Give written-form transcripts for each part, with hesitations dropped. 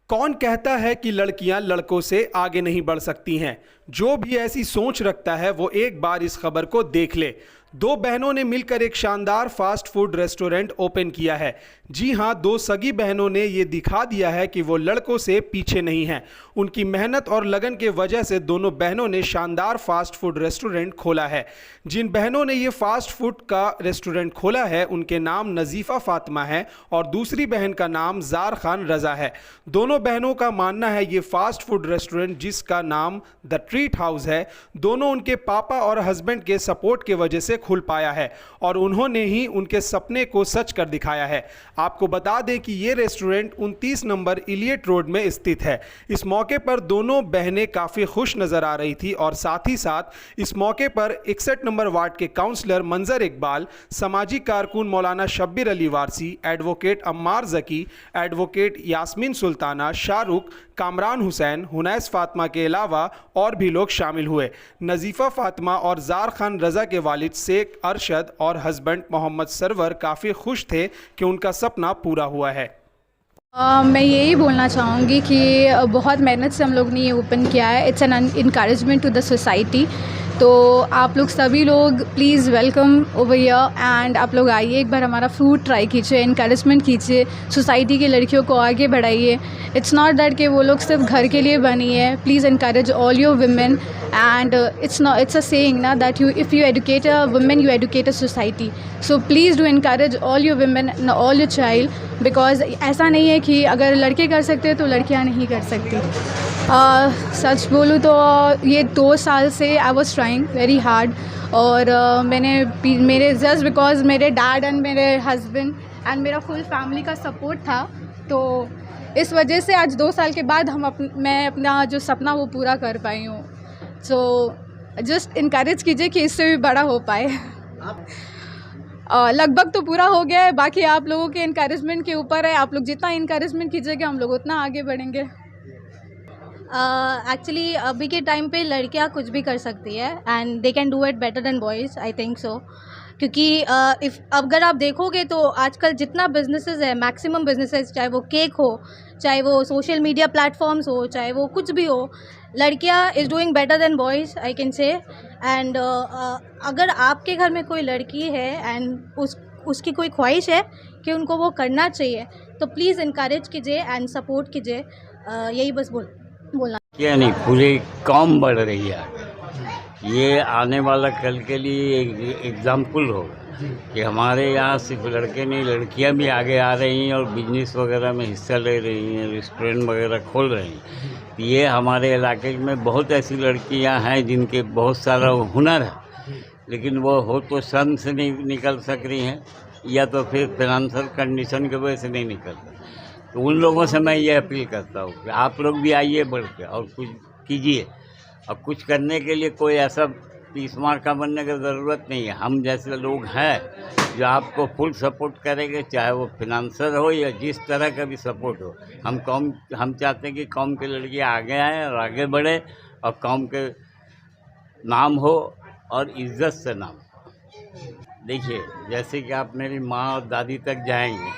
कौन कहता है कि लड़कियां लड़कों से आगे नहीं बढ़ सकती हैं? जो भी ऐसी सोच रखता है वो एक बार इस खबर को देख ले। दो बहनों ने मिलकर एक शानदार फास्ट फूड रेस्टोरेंट ओपन किया है। जी हां, दो सगी बहनों ने ये दिखा दिया है कि वो लड़कों से पीछे नहीं हैं। उनकी मेहनत और लगन के वजह से दोनों बहनों ने शानदार फास्ट फूड रेस्टोरेंट खोला है। जिन बहनों ने ये फास्ट फूड का रेस्टोरेंट खोला है उनके नाम नजीफा फातिमा है और दूसरी बहन का नाम जार खान रजा है। दोनों बहनों का मानना है ये फास्ट फूड रेस्टोरेंट, जिसका नाम द ट्रीट हाउस है, दोनों उनके पापा और हस्बैंड के सपोर्ट के वजह से खुल पाया है और उन्होंने ही उनके सपने को सच कर दिखाया है। आपको बता दें कि ये रेस्टोरेंट 29 नंबर इलियट रोड में स्थित है। इस मौके पर दोनों बहनें काफ़ी खुश नज़र आ रही थी और साथ ही साथ इस मौके पर 61 नंबर वार्ड के काउंसलर मंजर इकबाल, सामाजिक कारकुन मौलाना शब्बीर अली वारसी, एडवोकेट अम्मार जकी, एडवोकेट यास्मीन सुल्ताना, शाहरुख, कामरान हुसैन, हुनैस फातिमा के अलावा और भी लोग शामिल हुए। नजीफा फातिमा और जार खान रजा के वालिद शेख अरशद और हस्बैंड मोहम्मद सरवर काफ़ी खुश थे कि उनका सपना पूरा हुआ है। मैं यही बोलना चाहूँगी कि बहुत मेहनत से हम लोग ने ये ओपन किया है। It's an encouragement to the society. तो आप लोग सभी लोग please welcome over here and आप लोग आइए, एक बार हमारा फूड ट्राई कीजिए, इनकरेजमेंट कीजिए, सोसाइटी की लड़कियों को आगे बढ़ाइए। इट्स नॉट दैट कि वो लोग सिर्फ घर के लिए बनी है। Please encourage all your women and it's a saying ना that if you educate a women you educate a society. So please do encourage all your women and all your child, because ऐसा नहीं है कि अगर लड़के कर सकते हैं तो लड़कियां नहीं कर सकती। सच बोलूँ तो ये 2 साल से I was trying very hard और मेरे जस्ट बिकॉज मेरे डैड एंड मेरे हस्बैंड एंड मेरा फुल फैमिली का सपोर्ट था, तो इस वजह से आज 2 साल के बाद मैं अपना जो सपना वो पूरा कर पाई हूँ। सो जस्ट इनकरेज कीजिए कि इससे भी बड़ा हो पाए। लगभग तो पूरा हो गया है, बाकी आप लोगों के इनकरेजमेंट के ऊपर है। आप लोग जितना इनकरेजमेंट कीजिएगा हम लोग उतना आगे बढ़ेंगे। एक्चुअली अभी के टाइम पे लड़कियां कुछ भी कर सकती है and they can do it better than boys, I think so. क्योंकि अगर आप देखोगे तो आजकल जितना बिजनेसेस है, मैक्सिमम बिजनेसेस, चाहे वो केक हो, चाहे वो सोशल मीडिया प्लेटफॉर्म्स हो, चाहे वो कुछ भी हो, लड़कियां is doing better than boys, I can say. And अगर आपके घर में कोई लड़की है एंड उसकी कोई ख्वाहिश है कि उनको वो करना चाहिए, तो प्लीज़ इनकरेज कीजिए एंड सपोर्ट कीजिए। यही बस बोलना क्या नहीं, पूरी कौम बढ़ रही है। ये आने वाला कल के लिए एक एग्जाम्पल होगा कि हमारे यहाँ सिर्फ लड़के नहीं, लड़कियाँ भी आगे आ रही हैं और बिजनेस वगैरह में हिस्सा ले रही हैं, रेस्टोरेंट वगैरह खोल रही हैं। तो ये हमारे इलाके में बहुत ऐसी लड़कियाँ हैं जिनके बहुत सारा हुनर है, लेकिन वो हो तो सन से नहीं निकल सक रही हैं या तो फिर फिनंशियल कंडीशन की वजह से नहीं निकल रही। तो उन लोगों से मैं ये अपील करता हूँ कि आप लोग भी आइए बढ़ के और कुछ कीजिए। और कुछ करने के लिए कोई ऐसा स्मार्ट का बनने की ज़रूरत नहीं है। हम जैसे लोग हैं जो आपको फुल सपोर्ट करेंगे, चाहे वो फिनंशियल हो या जिस तरह का भी सपोर्ट हो। हम चाहते हैं कि कौम के लड़के आगे आएँ और आगे बढ़े और कौम के नाम हो और इज़्ज़त से नाम हो। देखिए, जैसे कि आप मेरी माँ और दादी तक जाएंगे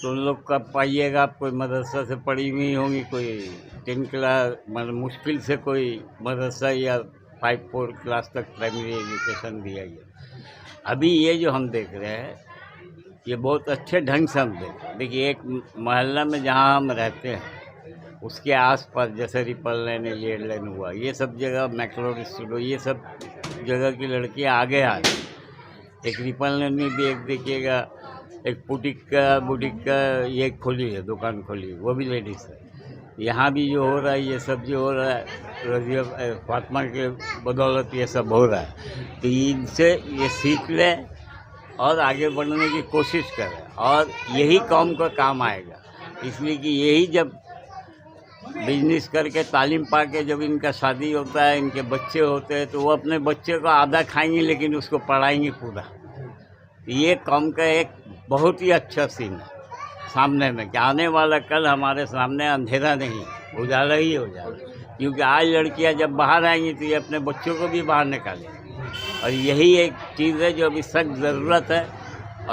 तो उन लोग का पाइएगा, आप कोई मदरसा से पढ़ी हुई होंगी, कोई 10 क्लास, मतलब मुश्किल से कोई मदरसा या 5-4 क्लास तक प्राइमरी एजुकेशन दिया गया। अभी ये जो हम देख रहे हैं ये बहुत अच्छे ढंग से हम देख रहे हैं। देखिए, एक मोहल्ला में जहाँ हम रहते हैं उसके आसपास जैसे रिपल लाइन, एलियट लाइन हुआ, ये सब जगह मैक्लोड स्टूडियो, ये सब जगह की लड़कियाँ आगे आ रही। एक रिपल लाइन में भी एक देखिएगा, एक बुटीक का ये खोली है, दुकान खोली है, वो भी लेडीज़ है। यहाँ भी जो हो रहा है, ये सब जो हो रहा है, रज़िया फातिमा के बदौलत ये सब हो रहा है। तो इनसे ये सीख लें और आगे बढ़ने की कोशिश करें और यही कौम का काम आएगा। इसलिए कि यही जब बिजनेस करके तालीम पा के जब इनका शादी होता है, इनके बच्चे होते हैं, तो वो अपने बच्चे को आधा खाएंगे लेकिन उसको पढ़ाएंगे पूरा। ये कौम का एक बहुत ही अच्छा सीन है सामने में कि आने वाला कल हमारे सामने अंधेरा नहीं, उजाला ही हो जाएगा। क्योंकि आज लड़कियां जब बाहर आएंगी तो ये अपने बच्चों को भी बाहर निकालेंगी और यही एक चीज़ है जो अभी सख्त ज़रूरत है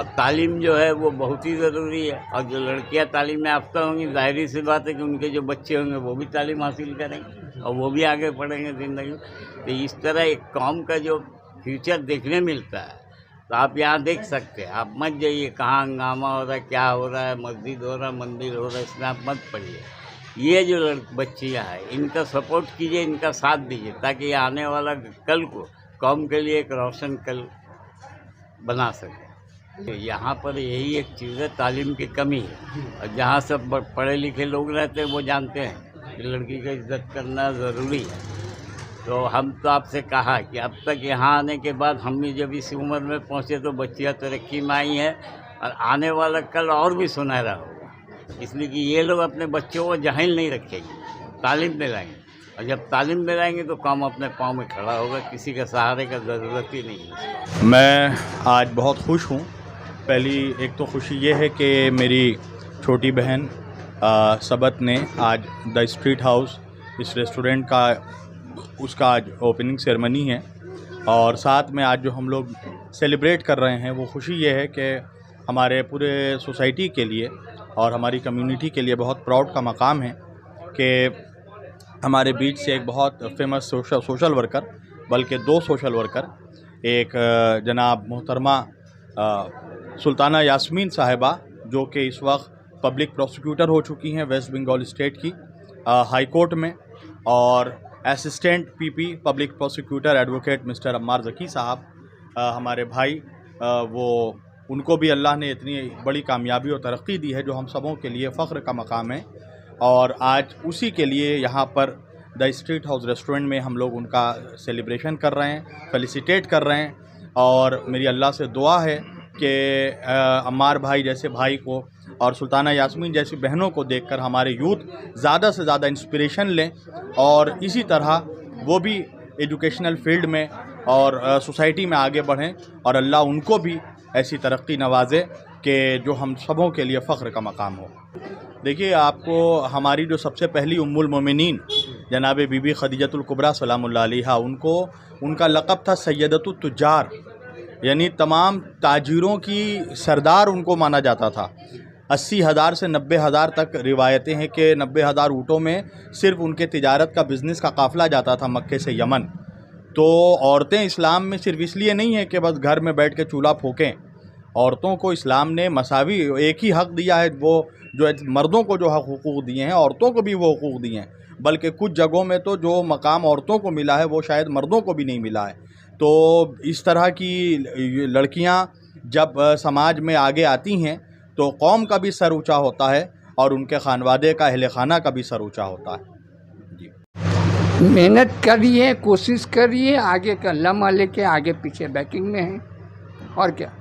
और तालीम जो है वो बहुत ही ज़रूरी है। और जो लड़कियां तालीम में याफ्ता होंगी, ज़ाहिर सी बात है कि उनके जो बच्चे होंगे वो भी तालीम हासिल करेंगे और वो भी आगे बढ़ेंगे ज़िंदगी में। तो इस तरह एक कौम का जो फ्यूचर देखने मिलता है, तो आप यहाँ देख सकते हैं। आप मत जाइए कहाँ हंगामा हो रहा है, क्या हो रहा है, मस्जिद हो रहा है, मंदिर हो रहा है, इसमें आप मत पढ़िए। ये जो बच्चियाँ हैं इनका सपोर्ट कीजिए, इनका साथ दीजिए, ताकि आने वाला कल को कौम के लिए एक रोशन कल बना सके। यहाँ पर यही एक चीज़ है, तालीम की कमी है। और जहाँ सब पढ़े लिखे लोग रहते हैं वो जानते हैं कि लड़की का इज्जत करना ज़रूरी है। तो हम तो आपसे कहा कि अब तक यहाँ आने के बाद हम भी जब इस उम्र में पहुँचे तो बच्चियाँ तरक्की में आई हैं और आने वाला कल और भी सुनहरा होगा। इसलिए कि ये लोग अपने बच्चों को जाहिल नहीं रखेंगे, तालीम दिलाएंगे। और जब तालीम दिलाएंगे तो काम अपने पाँव में खड़ा होगा, किसी का सहारे का ज़रूरत ही नहीं है। मैं आज बहुत खुश हूँ। पहली एक तो खुशी ये है कि मेरी छोटी बहन सबत ने आज द स्ट्रीट हाउस, इस रेस्टोरेंट का, उसका आज ओपनिंग सेरेमनी है। और साथ में आज जो हम लोग सेलिब्रेट कर रहे हैं वो खुशी ये है कि हमारे पूरे सोसाइटी के लिए और हमारी कम्युनिटी के लिए बहुत प्राउड का मकाम है कि हमारे बीच से एक बहुत फेमस सोशल वर्कर, बल्कि 2 सोशल वर्कर, एक जनाब मोहतरमा सुल्ताना यास्मीन साहिबा, जो कि इस वक्त पब्लिक प्रोसिक्यूटर हो चुकी हैं वेस्ट बंगाल स्टेट की हाई कोर्ट में, और assistant PP public prosecutor advocate mister Ammar Zaki साहब, हमारे भाई, वो उनको भी अल्लाह ने इतनी बड़ी कामयाबी और तरक्की दी है जो हम सबों के लिए फ़ख्र का मकाम है। और आज उसी के लिए यहाँ पर द स्ट्रीट हाउस रेस्टोरेंट में हम लोग उनका सेलिब्रेशन कर रहे हैं, फेलिसिटेट कर रहे हैं। और मेरी अल्लाह से दुआ है कि अम्मार भाई जैसे भाई को और सुल्ताना यास्मीन जैसी बहनों को देखकर हमारे यूथ ज़्यादा से ज़्यादा इंस्पिरेशन लें और इसी तरह वो भी एजुकेशनल फील्ड में और सोसाइटी में आगे बढ़ें और अल्लाह उनको भी ऐसी तरक्की नवाजे कि जो हम सबों के लिए फ़ख्र का मकाम हो। देखिए, आपको हमारी जो सबसे पहली उम्मुल मोमिनीन जनाब बीबी खदीजतुल कुबरा सलामुल्लाह अलैहा, उनको उनका लक़ब था सैयदतुत तुज्जार, यानी तमाम ताजिरों की सरदार उनको माना जाता था। 80,000 से 90,000 तक रिवायतें हैं कि 90,000 ऊँटों में सिर्फ़ उनके तिजारत का बिज़नेस का काफ़िला जाता था मक्के से यमन। तो औरतें इस्लाम में सिर्फ इसलिए नहीं है कि बस घर में बैठ के चूल्हा फूकें। औरतों को इस्लाम ने मसावी एक ही हक़ दिया है, वो जो मर्दों को जो हक़ हुकूक़ दिए हैं औरतों को भी वो हुकूक़ दिए हैं, बल्कि कुछ जगहों में तो जो मकाम औरतों को मिला है वो शायद मर्दों को भी नहीं मिला है। तो इस तरह की लड़कियां जब समाज में आगे आती हैं तो कौम का भी सर ऊँचा होता है और उनके खानवादे का, अहले खाना का भी सर ऊँचा होता है। मेहनत करिए, कोशिश करिए, आगे का लम्हा लेके आगे पीछे बैकिंग में है और क्या।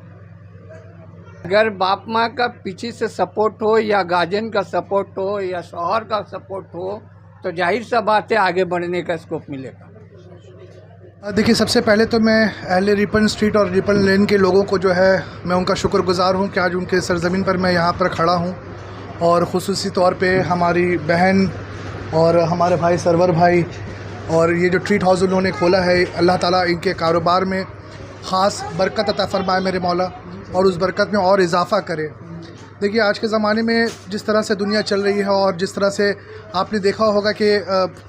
अगर बाप माँ का पीछे से सपोर्ट हो या गार्जियन का सपोर्ट हो या शौहर का सपोर्ट हो तो जाहिर सा बात है आगे बढ़ने का स्कोप मिलेगा। देखिए, सबसे पहले तो मैं अहले रिपन स्ट्रीट और रिपन लेन के लोगों को जो है मैं उनका शुक्रगुज़ार हूँ कि आज उनके सरज़मीन पर मैं यहाँ पर खड़ा हूँ। और ख़ुसूसी तौर पे हमारी बहन और हमारे भाई सरवर भाई और ये जो ट्रीट हाउस उन्होंने खोला है, अल्लाह ताला इनके कारोबार में ख़ास बरकत अता फ़रमाए मेरे मौला, और उस बरकत में और इजाफ़ा करे। देखिए, आज के ज़माने में जिस तरह से दुनिया चल रही है और जिस तरह से आपने देखा होगा कि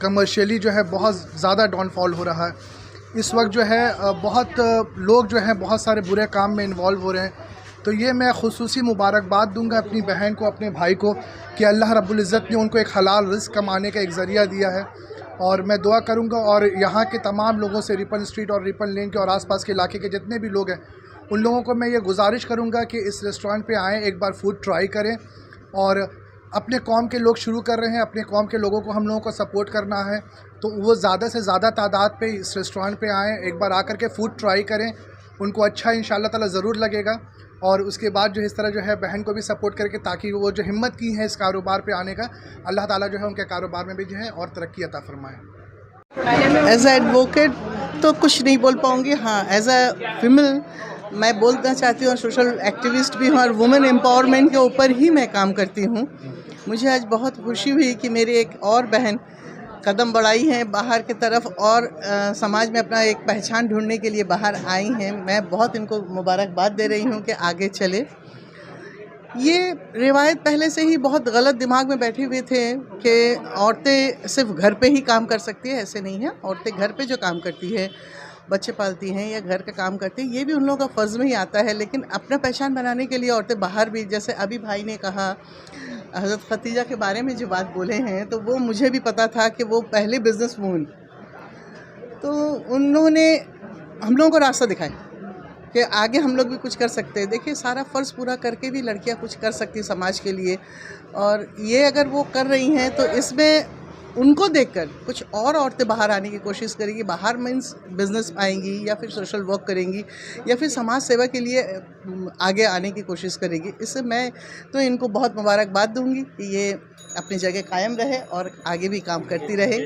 कमर्शियली जो है बहुत ज़्यादा डाउनफॉल हो रहा है। इस वक्त जो है बहुत लोग जो हैं बहुत सारे बुरे काम में इन्वॉल्व हो रहे हैं। तो ये मैं ख़ुसूसी मुबारकबाद दूंगा अपनी बहन को, अपने भाई को, कि अल्लाह रब्बुल इज़्ज़त ने उनको एक हलाल रिज़्क़ कमाने का एक ज़रिया दिया है। और मैं दुआ करूंगा और यहाँ के तमाम लोगों से, रिपन स्ट्रीट और रिपन लेन के और आसपास के इलाके के जितने भी लोग हैं, उन लोगों को मैं ये गुजारिश करूंगा कि इस रेस्टोरेंट पे आएँ, एक बार फूड ट्राई करें। और अपने कौम के लोग शुरू कर रहे हैं, अपने कौम के लोगों को हम लोगों को सपोर्ट करना है, तो वो ज़्यादा से ज़्यादा तादाद पे इस रेस्टोरेंट पे आएँ, एक बार आकर के फ़ूड ट्राई करें। उनको अच्छा इंशाअल्लाह ताला ज़रूर लगेगा। और उसके बाद जो इस तरह जो है बहन को भी सपोर्ट करके, ताकि वो जो हिम्मत की है इस कारोबार पे आने का, अल्लाह ताला जो है उनके कारोबार में भी जो है और तरक्की अता फरमाए। एज ए एडवोकेट तो कुछ नहीं बोल पाऊँगी। हाँ, एज ए फीमेल मैं बोलना चाहती हूँ, सोशल एक्टिविस्ट भी हूँ और वुमेन एम्पावरमेंट के ऊपर ही मैं काम करती हूँ। मुझे आज बहुत खुशी हुई कि मेरी एक और बहन कदम बढ़ाई हैं बाहर की तरफ और समाज में अपना एक पहचान ढूंढने के लिए बाहर आई हैं। मैं बहुत इनको मुबारकबाद दे रही हूँ कि आगे चले। ये रिवायत पहले से ही बहुत गलत दिमाग में बैठे हुए थे कि औरतें सिर्फ घर पे ही काम कर सकती है। ऐसे नहीं है। औरतें घर पे जो काम करती है, बच्चे पालती हैं या घर का काम करती हैं, ये भी उन लोगों का फ़र्ज़ में ही आता है। लेकिन अपना पहचान बनाने के लिए औरतें बाहर भी, जैसे अभी भाई ने कहा हज़रत खतीजा के बारे में जो बात बोले हैं, तो वो मुझे भी पता था कि वो पहले बिज़नेस वूमन, तो उन्होंने हम लोगों को रास्ता दिखाया कि आगे हम लोग भी कुछ कर सकते हैं। देखिए, सारा फ़र्ज़ पूरा करके भी लड़कियां कुछ कर सकती समाज के लिए, और ये अगर वो कर रही हैं तो इसमें उनको देखकर कुछ और औरतें बाहर आने की कोशिश करेंगी। बाहर मीन्स बिज़नेस आएंगी या फिर सोशल वर्क करेंगी या फिर समाज सेवा के लिए आगे आने की कोशिश करेंगी। इससे मैं तो इनको बहुत मुबारकबाद दूंगी कि ये अपनी जगह कायम रहे और आगे भी काम करती रहे।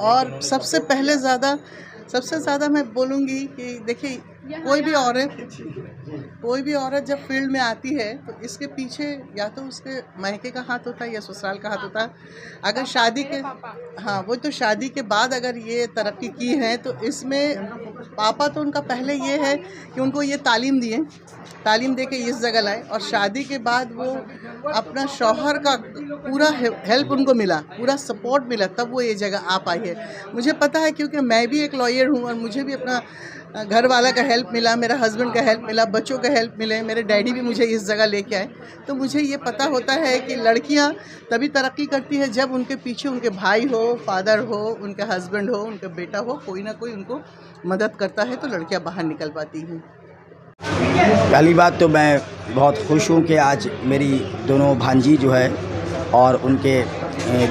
और सबसे ज़्यादा मैं बोलूँगी कि देखिए, कोई भी औरत जब फील्ड में आती है तो इसके पीछे या तो उसके मायके का हाथ होता है या ससुराल का हाथ होता है। अगर शादी के बाद अगर ये तरक्की की है तो इसमें पापा तो उनका पहले ये है कि उनको ये तालीम दे के इस जगह लाए, और शादी के बाद वो अपना शौहर का पूरा हेल्प उनको मिला, पूरा सपोर्ट मिला, तब वो ये जगह आ पाई है। मुझे पता है क्योंकि मैं भी एक लॉयर हूँ और मुझे भी अपना घर वाला का हेल्प मिला, मेरा हस्बैंड का हेल्प मिला, बच्चों का हेल्प मिले, मेरे डैडी भी मुझे इस जगह लेके आए। तो मुझे ये पता होता है कि लड़कियां तभी तरक्की करती है जब उनके पीछे उनके भाई हो, फादर हो, उनका हस्बैंड हो, उनका बेटा हो, कोई ना कोई उनको मदद करता है, तो लड़कियां बाहर निकल पाती हैं। पहली बात तो मैं बहुत खुश हूँ कि आज मेरी दोनों भांजी जो है और उनके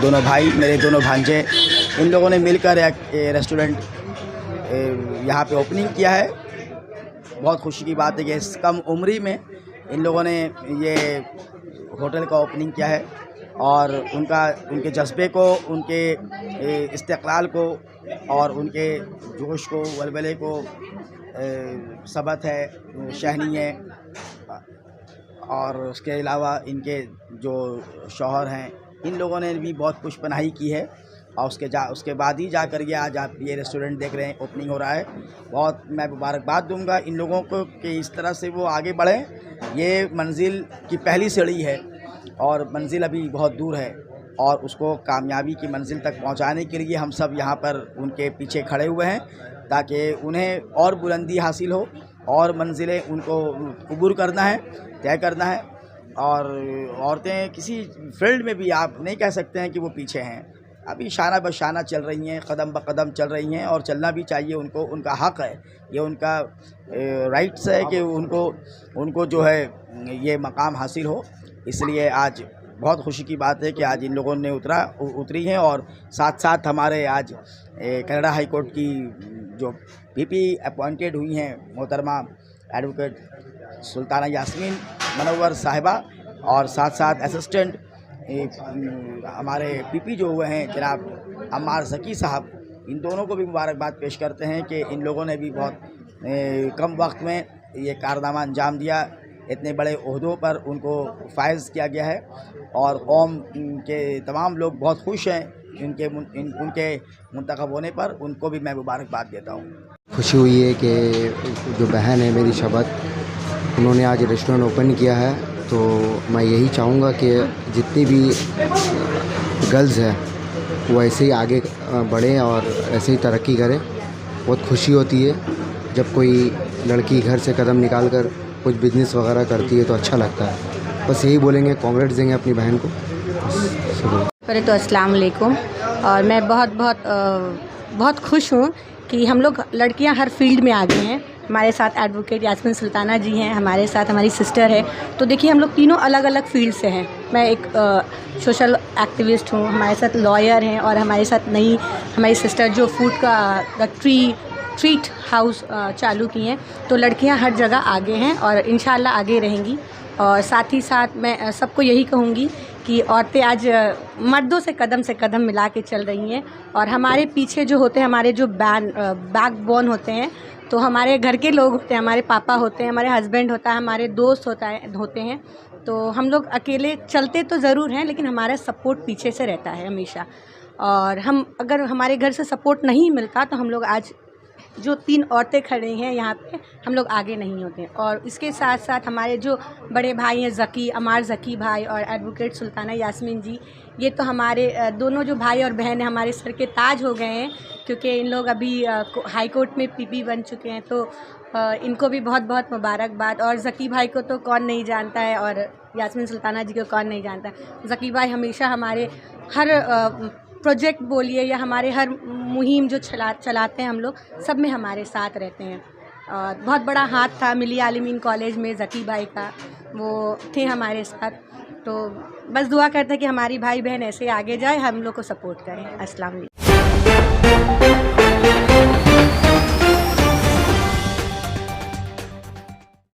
दोनों भाई, मेरे दोनों भांजे, इन लोगों ने मिलकर एक रेस्टोरेंट यहाँ पे ओपनिंग किया है। बहुत खुशी की बात है कि इस कम उम्री में इन लोगों ने ये होटल का ओपनिंग किया है, और उनके जज्बे को, उनके इस्तिक़लाल को और उनके जोश को, वलवले को सबत है, शहनी है। और उसके अलावा इनके जो शौहर हैं, इन लोगों ने भी बहुत पुष्पनाही की है, और उसके बाद ही जा कर के आज आप ये रेस्टोरेंट देख रहे हैं, ओपनिंग हो रहा है। बहुत मैं मुबारकबाद दूंगा इन लोगों को कि इस तरह से वो आगे बढ़ें। ये मंजिल की पहली सीढ़ी है और मंजिल अभी बहुत दूर है, और उसको कामयाबी की मंजिल तक पहुंचाने के लिए हम सब यहाँ पर उनके पीछे खड़े हुए हैं, ताकि उन्हें और बुलंदी हासिल हो और मंजिलें उनको अबूर करना है, तय करना है। और औरतें किसी फील्ड में भी आप नहीं कह सकते हैं कि वो पीछे हैं, अभी शाना बशाना चल रही हैं, कदम ब कदम चल रही हैं, और चलना भी चाहिए उनको। उनका हक़ है, ये उनका राइट्स है कि उनको जो है ये मकाम हासिल हो। इसलिए आज बहुत खुशी की बात है कि आज इन लोगों ने उतरी हैं, और साथ साथ हमारे आज कनाडा हाई कोर्ट की जो पीपी अपॉइंटेड हुई हैं, मोहतरमा एडवोकेट सुल्ताना यास्मीन मनव्वर साहिबा, और साथ साथ असिस्टेंट हमारे पीपी जो हुए हैं जनाब अम्मार ज़की साहब, इन दोनों को भी मुबारकबाद पेश करते हैं कि इन लोगों ने भी बहुत कम वक्त में ये कारनामा अंजाम दिया। इतने बड़े ओहदों पर उनको फायज़ किया गया है, और कौम के तमाम लोग बहुत खुश हैं उनके मुंतखब होने पर। उनको भी मैं मुबारकबाद देता हूँ। खुशी हुई है कि जो बहन है मेरी शबत, उन्होंने आज रेस्टोरेंट ओपन किया है, तो मैं यही चाहूँगा कि जितनी भी गर्ल्स हैं वो ऐसे ही आगे बढ़ें और ऐसे ही तरक्की करें। बहुत खुशी होती है जब कोई लड़की घर से कदम निकाल कर कुछ बिजनेस वगैरह करती है, तो अच्छा लगता है। बस यही बोलेंगे, कांग्रेस देंगे अपनी बहन को। पहले तो अस्सलाम वालेकुम। और मैं बहुत खुश हूँ कि हम लोग लड़कियाँ हर फील्ड में आगे हैं। हमारे साथ एडवोकेट यास्मीन सुल्ताना जी हैं, हमारे साथ हमारी सिस्टर है। तो देखिए, हम लोग तीनों अलग अलग फील्ड से हैं। मैं एक सोशल एक्टिविस्ट हूँ, हमारे साथ लॉयर हैं, और हमारे साथ नई हमारी सिस्टर जो फूड का ट्रीट हाउस चालू की हैं। तो लड़कियां हर जगह आगे हैं और इंशाल्लाह आगे रहेंगी। और साथ ही साथ मैं सबको यही कहूँगी कि औरतें आज मर्दों से कदम मिला के चल रही हैं, और हमारे पीछे जो होते हैं, हमारे जो बैकबोन होते हैं, तो हमारे घर के लोग होते हैं, हमारे पापा होते हैं, हमारे हस्बैंड होता है, हमारे दोस्त होते हैं। तो हम लोग अकेले चलते तो ज़रूर हैं, लेकिन हमारा सपोर्ट पीछे से रहता है हमेशा। और हम अगर हमारे घर से सपोर्ट नहीं मिलता तो हम लोग आज जो 3 औरतें खड़ी हैं यहाँ पे, हम लोग आगे नहीं होते। और इसके साथ साथ हमारे जो बड़े भाई हैं ज़की, अमार ज़की भाई और एडवोकेट सुल्ताना यास्मीन जी, ये तो हमारे दोनों जो भाई और बहन हैं हमारे सर के ताज हो गए हैं, क्योंकि इन लोग अभी हाई कोर्ट में पीपी बन चुके हैं। तो इनको भी बहुत बहुत मुबारकबाद। और ज़की भाई को तो कौन नहीं जानता है, और यास्मीन सुल्ताना जी को कौन नहीं जानता है। ज़की भाई हमेशा हमारे हर प्रोजेक्ट बोलिए या हमारे हर मुहिम जो चलाते हैं हम लोग, सब में हमारे साथ रहते हैं। और बहुत बड़ा हाथ था मिली आलिमीन कॉलेज में ज़की भाई का, वो थे हमारे साथ। तो बस दुआ करते हैं कि हमारी भाई बहन ऐसे आगे जाए, हम लोग को सपोर्ट करें। अस्सलाम वालेकुम।